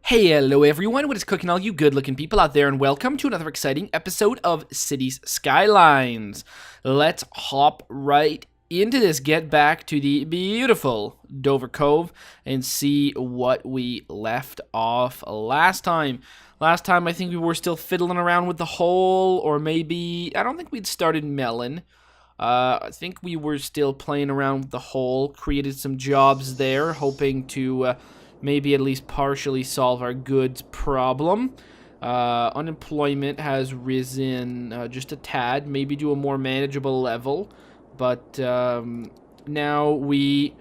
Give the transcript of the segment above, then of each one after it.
Hey, hello everyone, what is cooking all you good-looking people out there, and welcome to another exciting episode of Cities Skylines. Let's hop right into this, get back to the beautiful Dover Cove, and see what we left off last time. Last time, I think we were still fiddling around with the hole, or maybe, I don't think we'd started melon. I think we were still playing around with the hole, created some jobs there, hoping to maybe at least partially solve our goods problem. Unemployment has risen just a tad, maybe to a more manageable level, but now we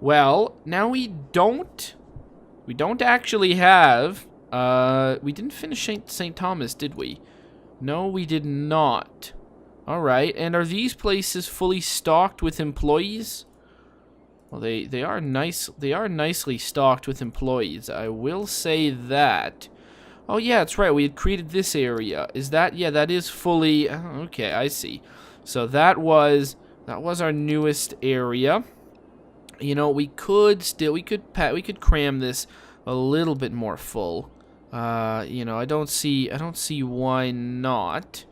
don't actually have, we didn't finish St. Thomas, did we? No, we did not. Alright, and are these places fully stocked with employees? Well, they are nicely stocked with employees. I will say that. Oh yeah, that's right. We had created this area. Is that? Yeah, that is fully. Okay, I see. So that was our newest area. You know, we could cram this a little bit more full. You know, I don't see why not.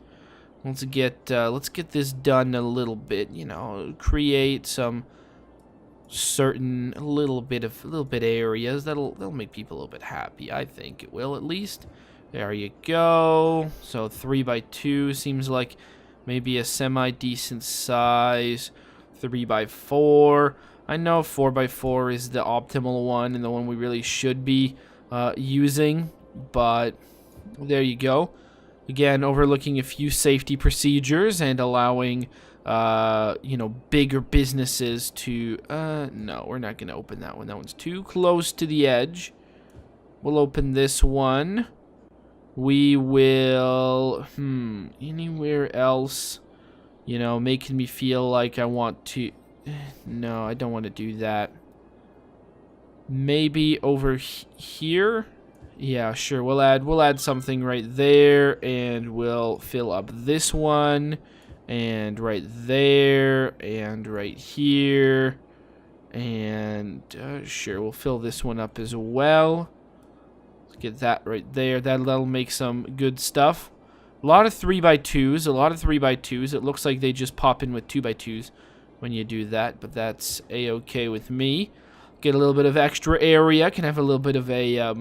Let's get this done a little bit. You know, create some certain little bit areas that'll make people a little bit happy. I think it will, at least. There you go. So 3x2 seems like maybe a semi-decent size. 3x4. I know 4x4 is the optimal one and the one we really should be using, but there you go. Again, overlooking a few safety procedures and allowing you know, bigger businesses to, no, we're not going to open that one. That one's too close to the edge. We'll open this one. We will, anywhere else, you know, making me feel like I want to, no, I don't want to do that. Maybe over here. Yeah, sure, we'll add something right there, and we'll fill up this one. And right there, and right here, and sure, we'll fill this one up as well. Let's get that right there. That'll make some good stuff. A lot of 3x2s, It looks like they just pop in with 2x2s when you do that, but that's a-okay with me. Get a little bit of extra area. Can have a little bit of a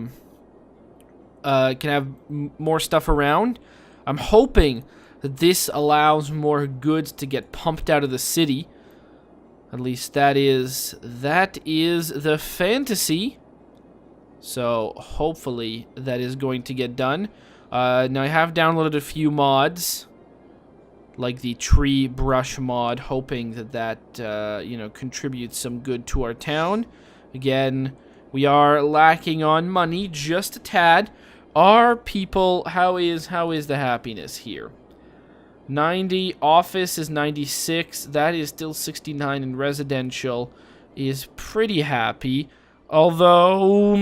can have more stuff around. I'm hoping that this allows more goods to get pumped out of the city. At least that is the fantasy. So hopefully that is going to get done. Now I have downloaded a few mods, like the tree brush mod, hoping that you know, contributes some good to our town. Again, we are lacking on money just a tad. Our people, how is the happiness here? 90, office is 96, that is still 69, and residential is pretty happy. Although,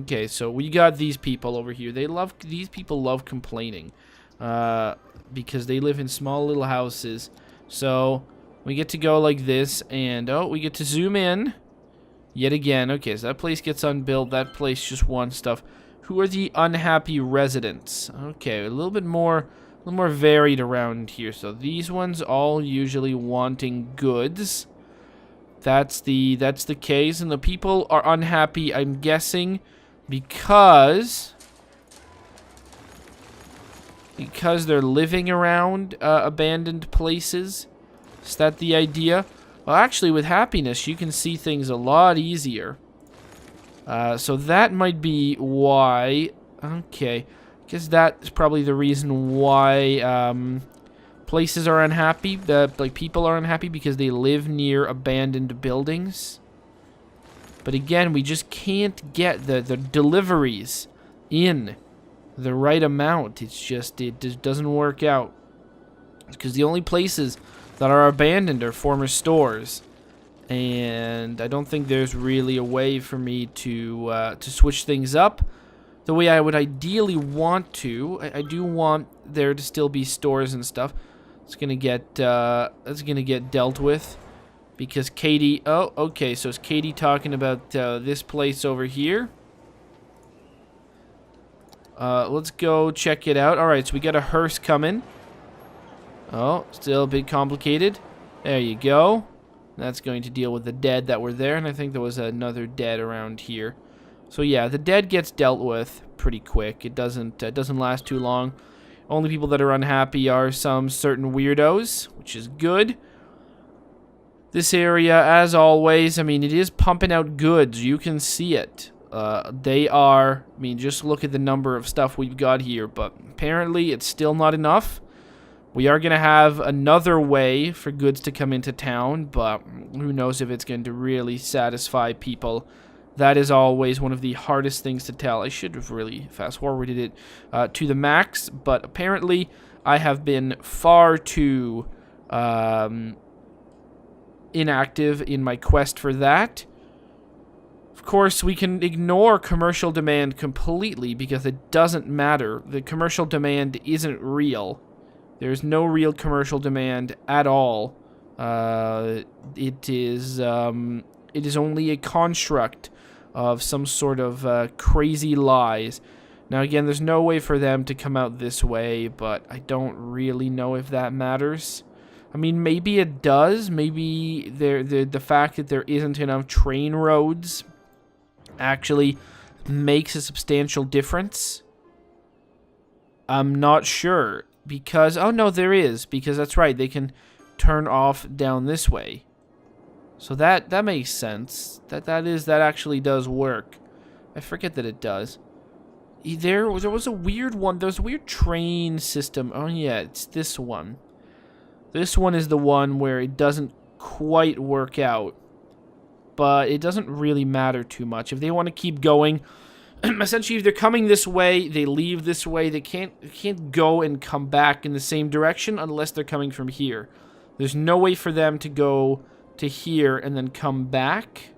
okay, so we got these people over here. These people love complaining, because they live in small little houses. So we get to go like this, and oh, we get to zoom in yet again. Okay, so that place gets unbuilt. That place just wants stuff. Who are the unhappy residents? Okay, a little bit more varied around here. So these ones all usually wanting goods. That's the case, and the people are unhappy, I'm guessing, because they're living around abandoned places. Is that the idea? Well, actually, with happiness, you can see things a lot easier. So that might be why. Okay, guess that's probably the reason why places are unhappy. Like, people are unhappy because they live near abandoned buildings. But again, we just can't get the deliveries in the right amount. It's just, it just doesn't work out. Because the only places that are abandoned are former stores. And I don't think there's really a way for me to switch things up the way I would ideally want to. I do want there to still be stores and stuff. It's gonna get dealt with, because Katie. Oh, okay. So is Katie talking about this place over here? Let's go check it out. Alright, so we got a hearse coming. Oh, still a bit complicated. There you go. That's going to deal with the dead that were there, and I think there was another dead around here. So yeah, the dead gets dealt with pretty quick. It doesn't last too long. Only people that are unhappy are some certain weirdos, which is good. This area, as always, I mean, it is pumping out goods. You can see it. They are, I mean, just look at the number of stuff we've got here, but apparently it's still not enough. We are going to have another way for goods to come into town, but who knows if it's going to really satisfy people. That is always one of the hardest things to tell. I should have really fast-forwarded it to the max, but apparently I have been far too inactive in my quest for that. Of course, we can ignore commercial demand completely because it doesn't matter. The commercial demand isn't real. There's no real commercial demand at all. It is only a construct of some sort of crazy lies. Now, again, there's no way for them to come out this way, but I don't really know if that matters. I mean, maybe it does. Maybe the fact that there isn't enough train roads actually makes a substantial difference. I'm not sure. Because, oh no, there is. Because that's right, they can turn off down this way. So that makes sense. That actually does work. I forget that it does. There was a weird one. There was a weird train system. Oh yeah, it's this one. This one is the one where it doesn't quite work out. But it doesn't really matter too much. If they want to keep going, essentially, if they're coming this way, they leave this way. They can't go and come back in the same direction unless they're coming from here. There's no way for them to go to here and then come back.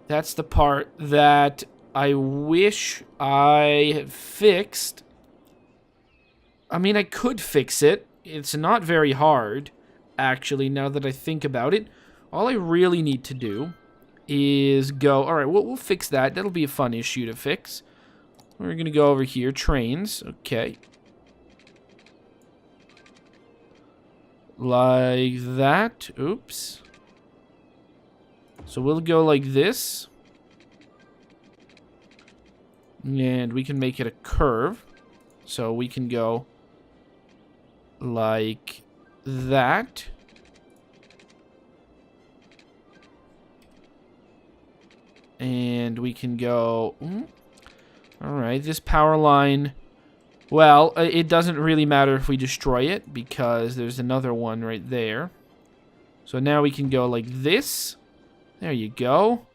That's the part that I wish I had fixed. I mean, I could fix it. It's not very hard, actually, now that I think about it. All I really need to do is go... Alright, we'll fix that. That'll be a fun issue to fix. We're going to go over here. Trains. Okay. Like that. Oops. So we'll go like this. And we can make it a curve. So we can go like that. And we can go... Alright, this power line... Well, it doesn't really matter if we destroy it, because there's another one right there. So now we can go like this. There you go.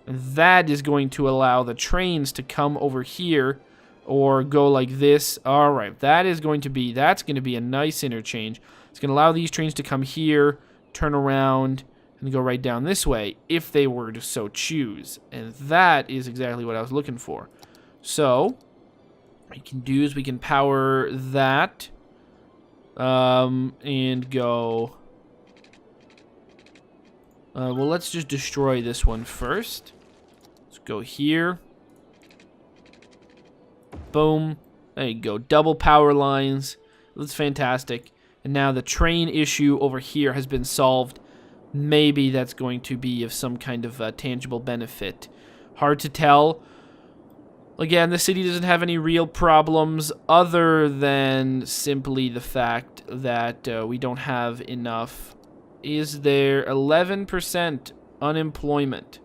And that is going to allow the trains to come over here, or go like this. Alright, that's going to be a nice interchange. It's going to allow these trains to come here, turn around, and go right down this way, if they were to so choose. And that is exactly what I was looking for. So, what we can do is we can power that, and go... well, let's just destroy this one first. Let's go here. Boom. There you go. Double power lines. That's fantastic. And now the train issue over here has been solved. Maybe that's going to be of some kind of tangible benefit. Hard to tell. Again, the city doesn't have any real problems other than simply the fact that we don't have enough. Is there 11% unemployment?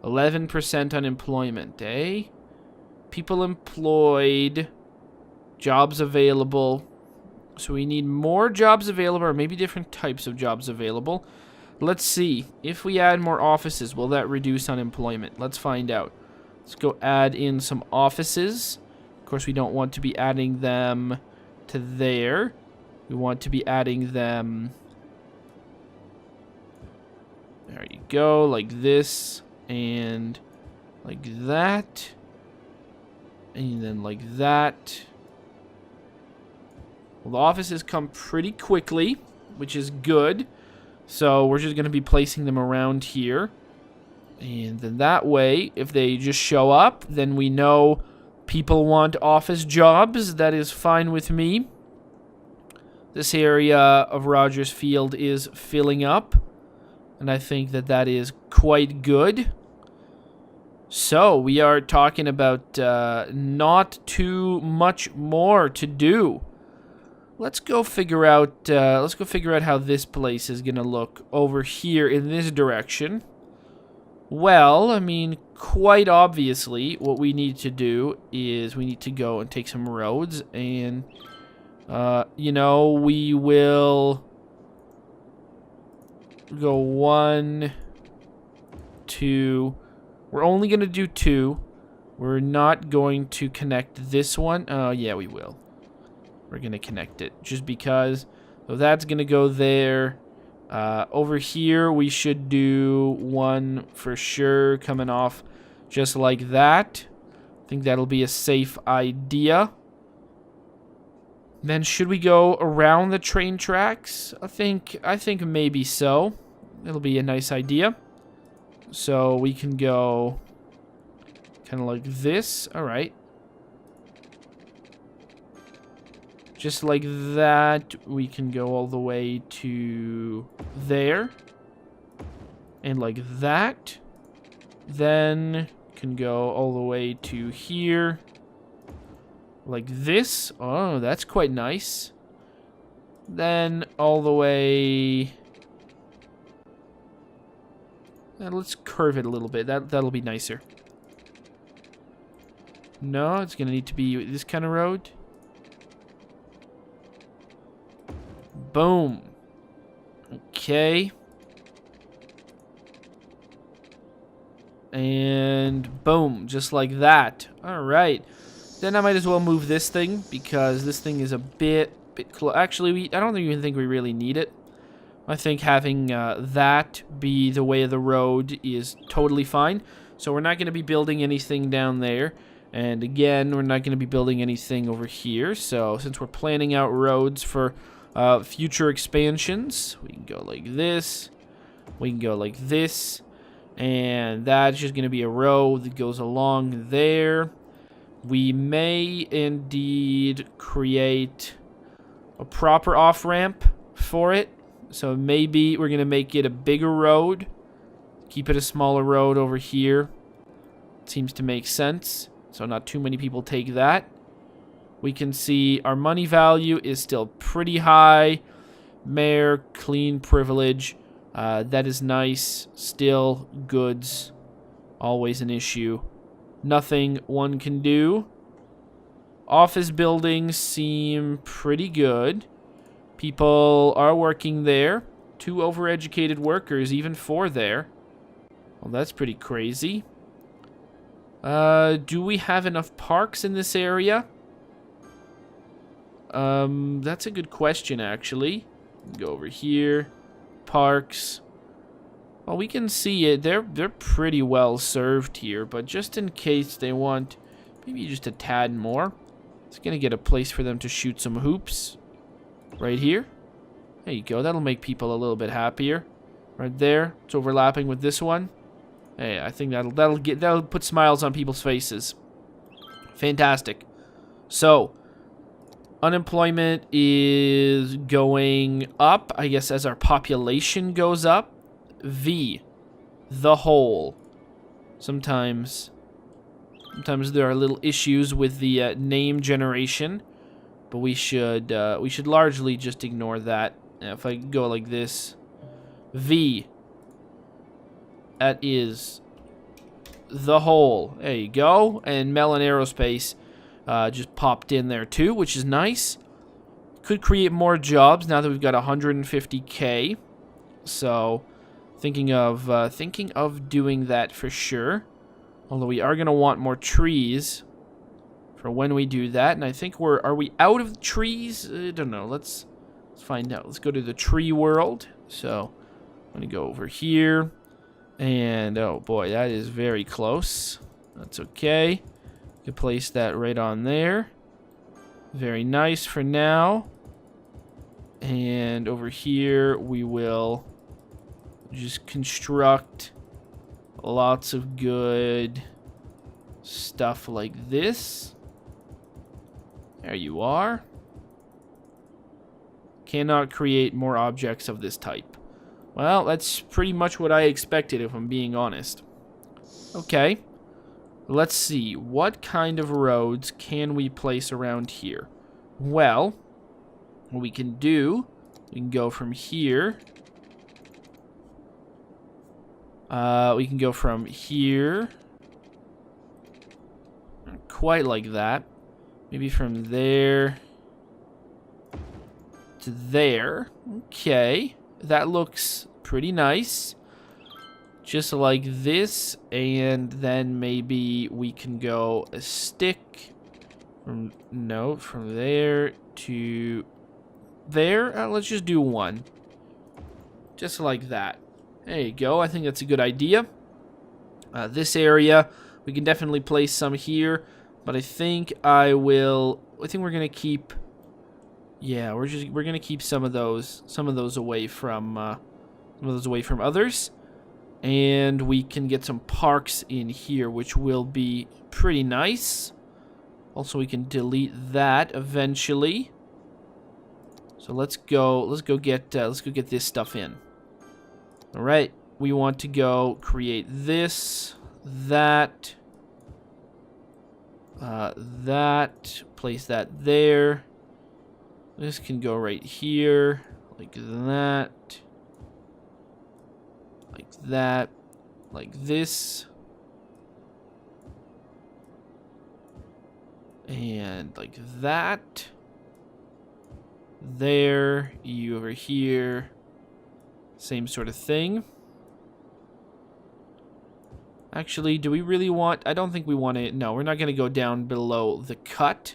11% unemployment, eh? People employed, jobs available. So we need more jobs available, or maybe different types of jobs available. Let's see. If we add more offices, will that reduce unemployment? Let's find out. Let's go add in some offices. Of course, we don't want to be adding them to there. We want to be adding them... There you go, like this, and like that, and then like that. Well, the offices come pretty quickly, which is good. So we're just going to be placing them around here. And then that way, if they just show up, then we know people want office jobs. That is fine with me. This area of Rogers Field is filling up, and I think that that is quite good. So, we are talking about not too much more to do. Let's go figure out how this place is going to look over here in this direction. Well, I mean, quite obviously, what we need to do is we need to go and take some roads, and, you know, we will go 1, 2. We're only going to do 2. We're not going to connect this one. Oh, yeah, we will. We're going to connect it just because. So that's going to go there. Over here, we should do 1 for sure, coming off just like that. I think that'll be a safe idea. Then should we go around the train tracks? I think maybe so. It'll be a nice idea. So we can go kind of like this. All right. Just like that, we can go all the way to there. And like that. Then can go all the way to here. Like this. Oh, that's quite nice. Then all the way. Let's curve it a little bit. That'll be nicer. No, it's gonna need to be this kind of road. Boom. Okay. And boom, just like that. All right. Then I might as well move this thing because this thing is a bit close. Actually, I don't even think we really need it. I think having that be the way of the road is totally fine. So we're not going to be building anything down there. And again, we're not going to be building anything over here. So since we're planning out roads for future expansions, we can go like this. We can go like this. And that's just going to be a road that goes along there. We may indeed create a proper off-ramp for it. So maybe we're going to make it a bigger road. Keep it a smaller road over here. Seems to make sense. So not too many people take that. We can see our money value is still pretty high. Mayor, clean privilege. That is nice. Still goods. Always an issue. Nothing one can do. Office buildings seem pretty good. People are working there. 2 overeducated workers, even 4 there. Well, that's pretty crazy. Do we have enough parks in this area? That's a good question, actually. Go over here. Parks. Well, we can see it. They're pretty well served here, but just in case they want maybe just a tad more, it's gonna get a place for them to shoot some hoops. Right here. There you go. That'll make people a little bit happier. Right there. It's overlapping with this one. Hey, I think that'll put smiles on people's faces. Fantastic. So, unemployment is going up, I guess, as our population goes up. V, the whole. Sometimes there are little issues with the name generation, but we should largely just ignore that. If I go like this, V, that is the whole. There you go. And Mellon Aerospace just popped in there too, which is nice. Could create more jobs now that we've got 150K. So, thinking of doing that for sure. Although we are gonna want more trees for when we do that. And I think are we out of trees? I don't know. Let's find out. Let's go to the tree world. So, I'm gonna go over here. And, oh boy, that is very close. That's okay. You can place that right on there. Very nice for now. And over here, we will just construct Lots of good stuff like this. There you are. Cannot create more objects of this type. Well, that's pretty much what I expected, if I'm being honest. Okay. Let's see. What kind of roads can we place around here? Well, what we can do, we can go from here. We can go from here. Not quite like that. Maybe from there to there. Okay. That looks pretty nice. Just like this. And then maybe we can go a stick from, no, from there to there. Let's just do one. Just like that. There you go. I think that's a good idea. This area, we can definitely place some here. But I think we're gonna keep. Yeah, we're gonna keep some of those away from others, and we can get some parks in here, which will be pretty nice. Also, we can delete that eventually. So let's go get this stuff in. All right, we want to go create this, that. Place that there. This can go right here, like that, like this, and like that. There, you over here, same sort of thing. Actually, do we really want... I don't think we want to... No, we're not going to go down below the cut.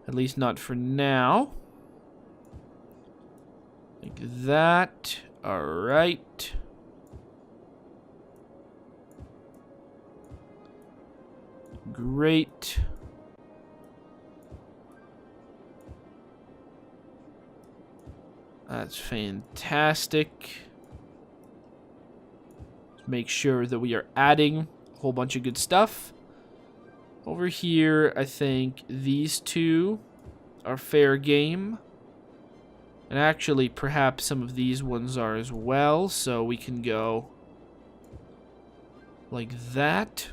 At least not for now. Like that. Alright. Great. That's fantastic. Make sure that we are adding a whole bunch of good stuff. Over here, I think these two are fair game. And actually, perhaps some of these ones are as well. So we can go like that.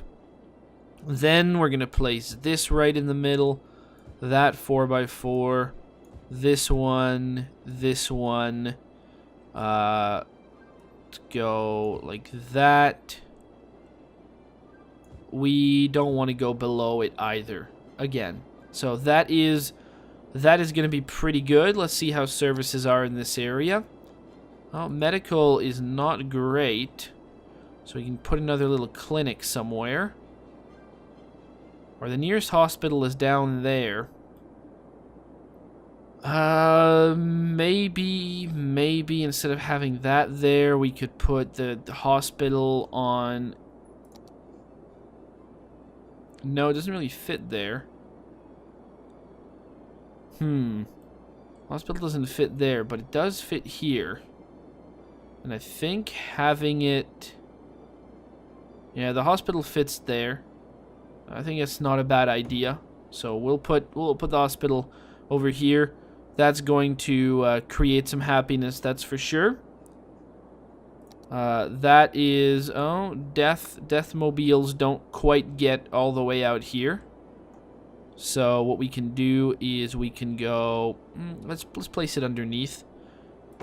Then we're going to place this right in the middle. That 4x4. This one. This one. Go like that. We don't want to go below it either. Again. So that is going to be pretty good. Let's see how services are in this area. Oh, medical is not great. So we can put another little clinic somewhere. Or the nearest hospital is down there. Maybe instead of having that there, we could put the hospital on... No, it doesn't really fit there. Hospital doesn't fit there, but it does fit here. And I think having it... Yeah, the hospital fits there. I think it's not a bad idea. So we'll put the hospital over here. That's going to create some happiness, that's for sure. That is... Oh, death mobiles don't quite get all the way out here. So what we can do is we can go... Let's place it underneath.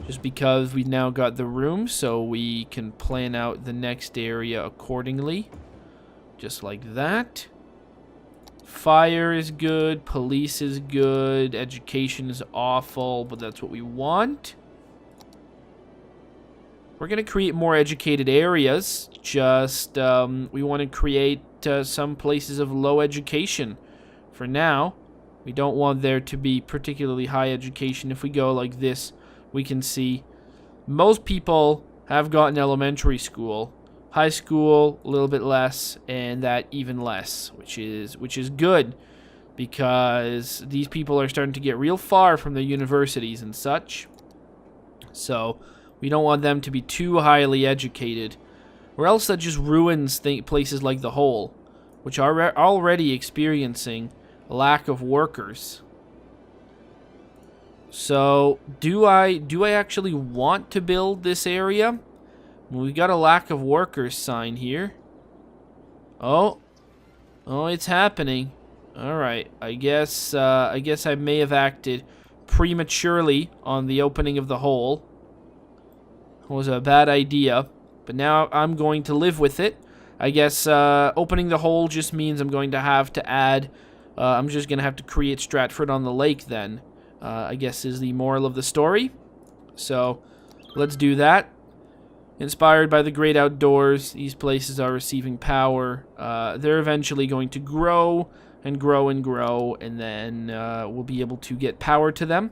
Just because we've now got the room, so we can plan out the next area accordingly. Just like that. Fire is good, police is good, education is awful, but that's what we want. We're going to create more educated areas, just we want to create some places of low education. For now, we don't want there to be particularly high education. If we go like this, we can see most people have gotten elementary school. High school, a little bit less, and that even less, which is good, because these people are starting to get real far from their universities and such. So we don't want them to be too highly educated. Or else that just ruins places like the Hole, which are already experiencing a lack of workers. So, do I actually want to build this area? We got a lack of workers sign here. Oh, it's happening. All right, I guess I may have acted prematurely on the opening of the Hole. It was a bad idea, but now I'm going to live with it. I guess opening the Hole just means I'm going to have to add. I'm just going to have to create Stratford on the lake then. I guess is the moral of the story. So let's do that. Inspired by the great outdoors, these places are receiving power. They're eventually going to grow and grow and grow, and then we'll be able to get power to them.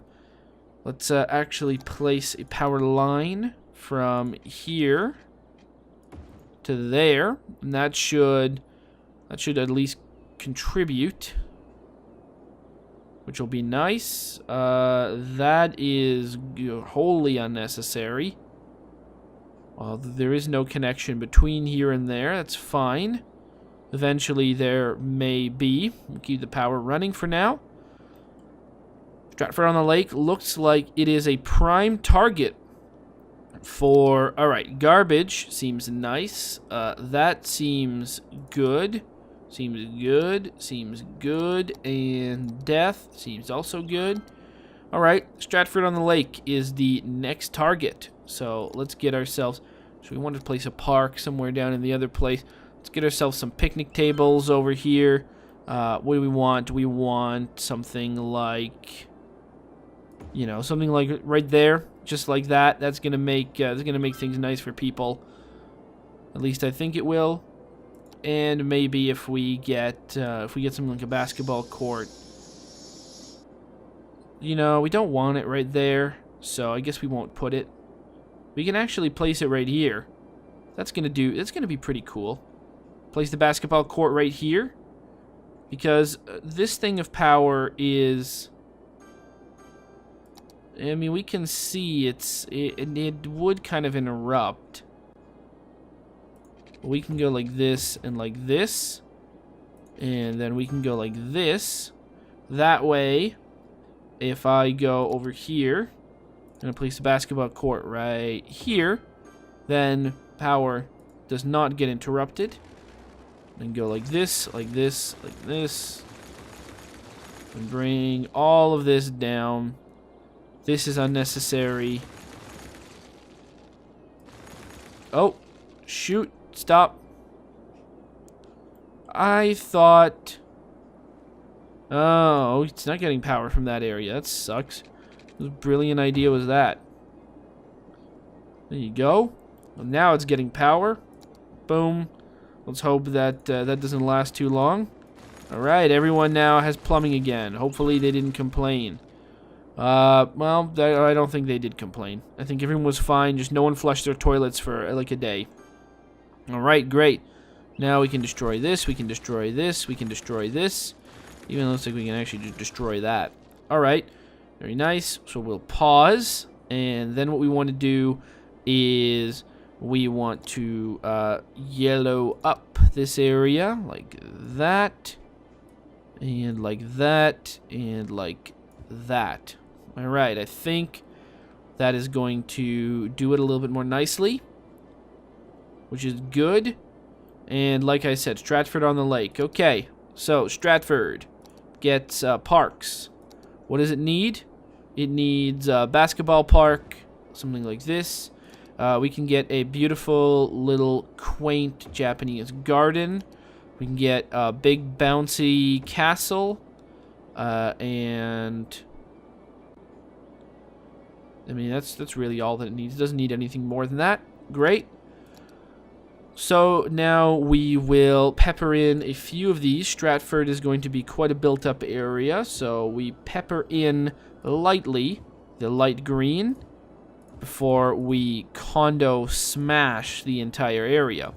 Let's actually place a power line from here to there, and that should at least contribute, which will be nice. That is wholly unnecessary. Well, there is no connection between here and there. That's fine. Eventually there may be. We'll keep the power running for now. Stratford on the Lake looks like it is a prime target for... Alright, garbage seems nice. That seems good. Seems good, and death seems also good. Alright, Stratford on the Lake is the next target. So let's get ourselves... So we want to place a park somewhere down in the other place. Let's get ourselves some picnic tables over here. What do we want? We want something like... You know, something like right there. Just like that. That's gonna make things nice for people. At least I think it will. And maybe if we get something like a basketball court. You know, we don't want it right there, so I guess we won't put it. We can actually place it right here. That's gonna be pretty cool. Place the basketball court right here, because this thing of power is... I mean, we can see it would kind of interrupt. We can go like this and like this. And then we can go like this. That way, if I go over here, I'm going to place the basketball court right here, then power does not get interrupted. And go like this, like this, like this. And bring all of this down. This is unnecessary. Oh, shoot. Stop. I thought... Oh, it's not getting power from that area. That sucks. What brilliant idea was that? There you go. Well, now it's getting power. Boom. Let's hope that that doesn't last too long. Alright, everyone now has plumbing again. Hopefully they didn't complain. Well, I don't think they did complain. I think everyone was fine. Just no one flushed their toilets for like a day. Alright, great. Now we can destroy this, we can destroy this, we can destroy this. Even though it looks like we can actually just destroy that. Alright, very nice. So we'll pause. And then what we want to do is we want to yellow up this area like that. And like that. And like that. Alright, I think that is going to do it a little bit more nicely, which is good. And like I said, Stratford on the Lake. Okay, so Stratford gets parks. What does it need? It needs a basketball park, something like this. We can get a beautiful little quaint Japanese garden. We can get a big bouncy castle. And I mean, that's really all that it needs. It doesn't need anything more than that. Great. So now we will pepper in a few of these. Stratford is going to be quite a built-up area, so we pepper in lightly the light green before we condo smash the entire area.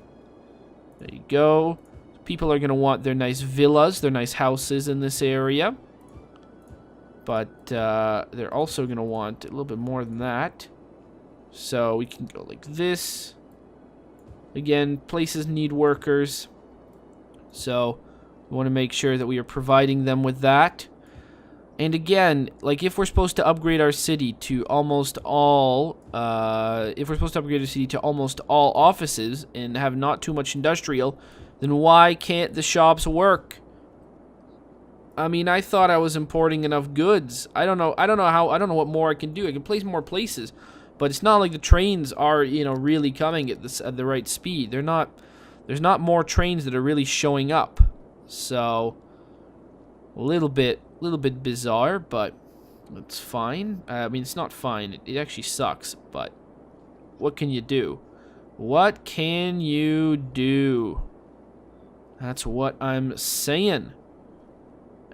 There you go. People are going to want their nice villas, their nice houses in this area. But they're also going to want a little bit more than that. So we can go like this. Again, places need workers. So we want to make sure that we are providing them with that. And again, like if we're supposed to upgrade our city to almost all, offices and have not too much industrial, then why can't the shops work? I mean, I thought I was importing enough goods. I don't know what more I can do. I can place more places, but it's not like the trains are, really coming at the right speed. There's not more trains that are really showing up. So a little bit bizarre, but it's fine. I mean, it's not fine. It actually sucks, but what can you do? What can you do? That's what I'm saying.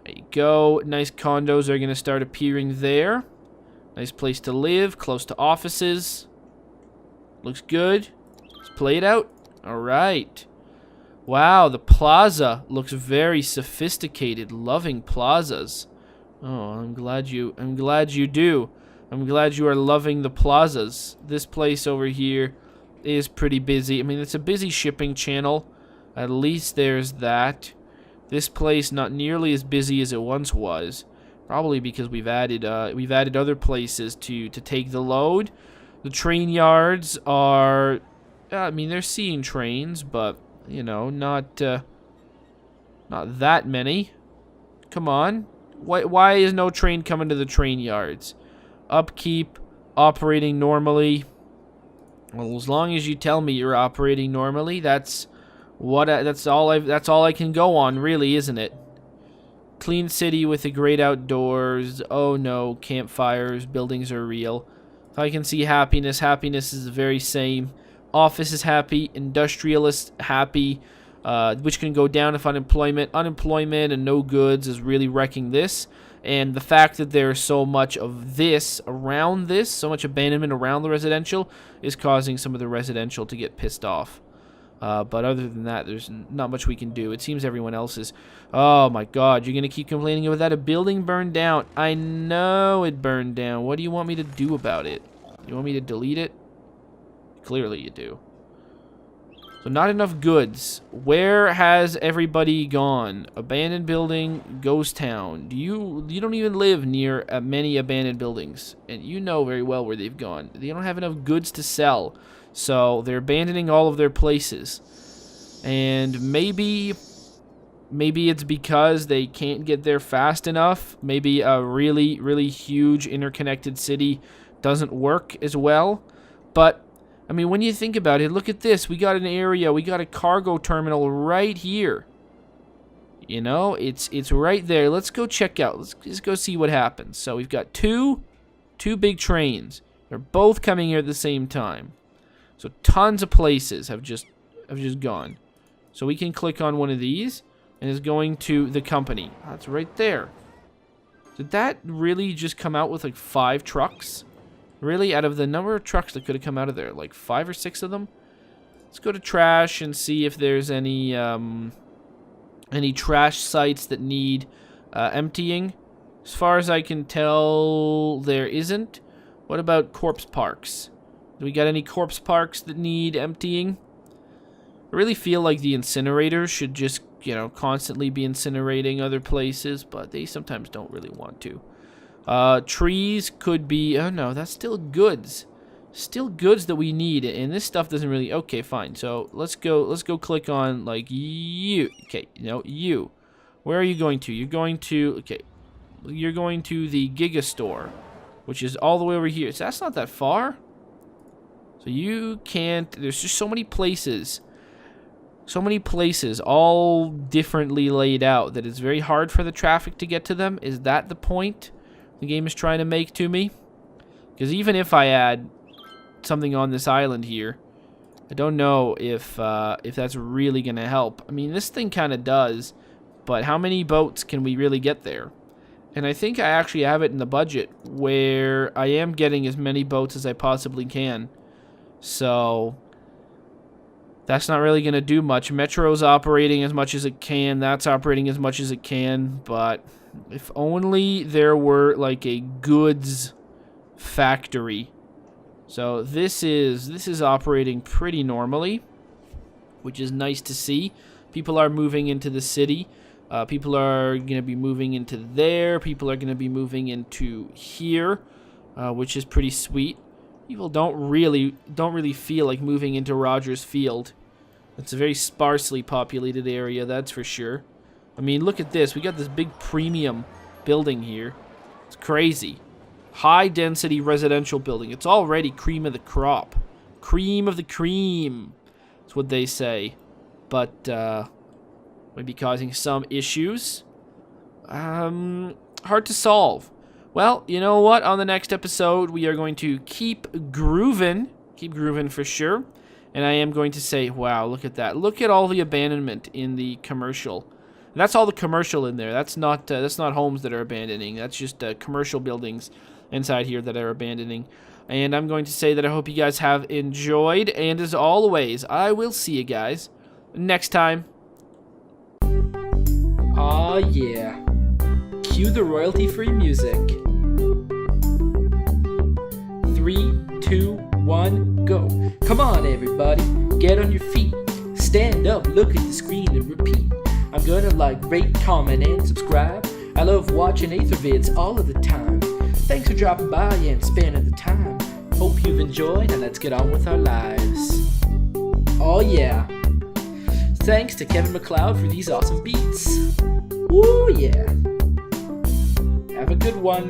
There you go. Nice condos are going to start appearing there. Nice place to live, close to offices. Looks good. Let's play it out. All right. Wow, the plaza looks very sophisticated. Loving plazas. Oh, I'm glad you do. I'm glad you are loving the plazas. This place over here is pretty busy. I mean, it's a busy shipping channel. At least there's that. This place not nearly as busy as it once was. Probably because we've added other places to take the load. The train yards are, I mean, they're seeing trains, but not that many. Come on. Why is no train coming to the train yards? Upkeep, operating normally. Well, as long as you tell me you're operating normally, that's all I can go on, really, isn't it? Clean city with the great outdoors. Oh no, campfires, buildings are real. If I can see happiness, happiness is the very same. Office is happy, industrialist happy, which can go down if unemployment and no goods is really wrecking this. And the fact that there's so much of this around this, so much abandonment around the residential, is causing some of the residential to get pissed off. But other than that, there's not much we can do. It seems everyone else is... Oh my god, you're going to keep complaining about that? A building burned down. I know it burned down. What do you want me to do about it? You want me to delete it? Clearly you do. So not enough goods. Where has everybody gone? Abandoned building, ghost town. You don't even live near many abandoned buildings, and you know very well where they've gone. They don't have enough goods to sell, so they're abandoning all of their places. And maybe it's because they can't get there fast enough. Maybe a really, really huge interconnected city doesn't work as well. But I mean, when you think about it, look at this. We got an area, we got a cargo terminal right here. It's right there. Let's go check out. Let's just go see what happens. So we've got two big trains. They're both coming here at the same time. So tons of places have just gone. So we can click on one of these, and it's going to the company. That's right there. Did that really just come out with like 5 trucks? Really, out of the number of trucks that could have come out of there, like 5 or 6 of them? Let's go to trash and see if there's any trash sites that need emptying. As far as I can tell, there isn't. What about corpse parks? Do we got any corpse parks that need emptying? I really feel like the incinerators should just, constantly be incinerating other places, but they sometimes don't really want to. Trees could be... Oh, no, that's still goods. Still goods that we need, and this stuff doesn't really... Okay, fine. So, let's go click on, like, you. Okay, you. Where are you going to? You're going to... Okay. You're going to the Giga Store, which is all the way over here. So, that's not that far. So, you can't... There's just so many places. So many places, all differently laid out, that it's very hard for the traffic to get to them. Is that the point the game is trying to make to me? Because even if I add something on this island here, I don't know if that's really going to help. I mean, this thing kind of does, but how many boats can we really get there? And I think I actually have it in the budget where I am getting as many boats as I possibly can. So that's not really going to do much. Metro's operating as much as it can. That's operating as much as it can. But if only there were like a goods factory. So this is operating pretty normally. which is nice to see. People are moving into the city. People are going to be moving into there. People are going to be moving into here, which is pretty sweet. People don't really feel like moving into Rogers Field. It's a very sparsely populated area, that's for sure. I mean, look at this. We got this big premium building here. It's crazy. High-density residential building. It's already cream of the crop. Cream of the cream. That's what they say. But, might be causing some issues. Hard to solve. Well, you know what? On the next episode, we are going to keep grooving. Keep grooving for sure. And I am going to say, wow, look at that. Look at all the abandonment in the commercial. That's all the commercial in there. That's not homes that are abandoning. That's just commercial buildings inside here that are abandoning. And I'm going to say that I hope you guys have enjoyed. And as always, I will see you guys next time. Aw, yeah. Cue the royalty-free music. 3, 2, 1, go. Come on, everybody. Get on your feet. Stand up, look at the screen, and repeat. I'm gonna like, rate, comment, and subscribe. I love watching Athervids all of the time. Thanks for dropping by and spending the time. Hope you've enjoyed, and let's get on with our lives. Oh yeah. Thanks to Kevin MacLeod for these awesome beats. Woo yeah. Have a good one.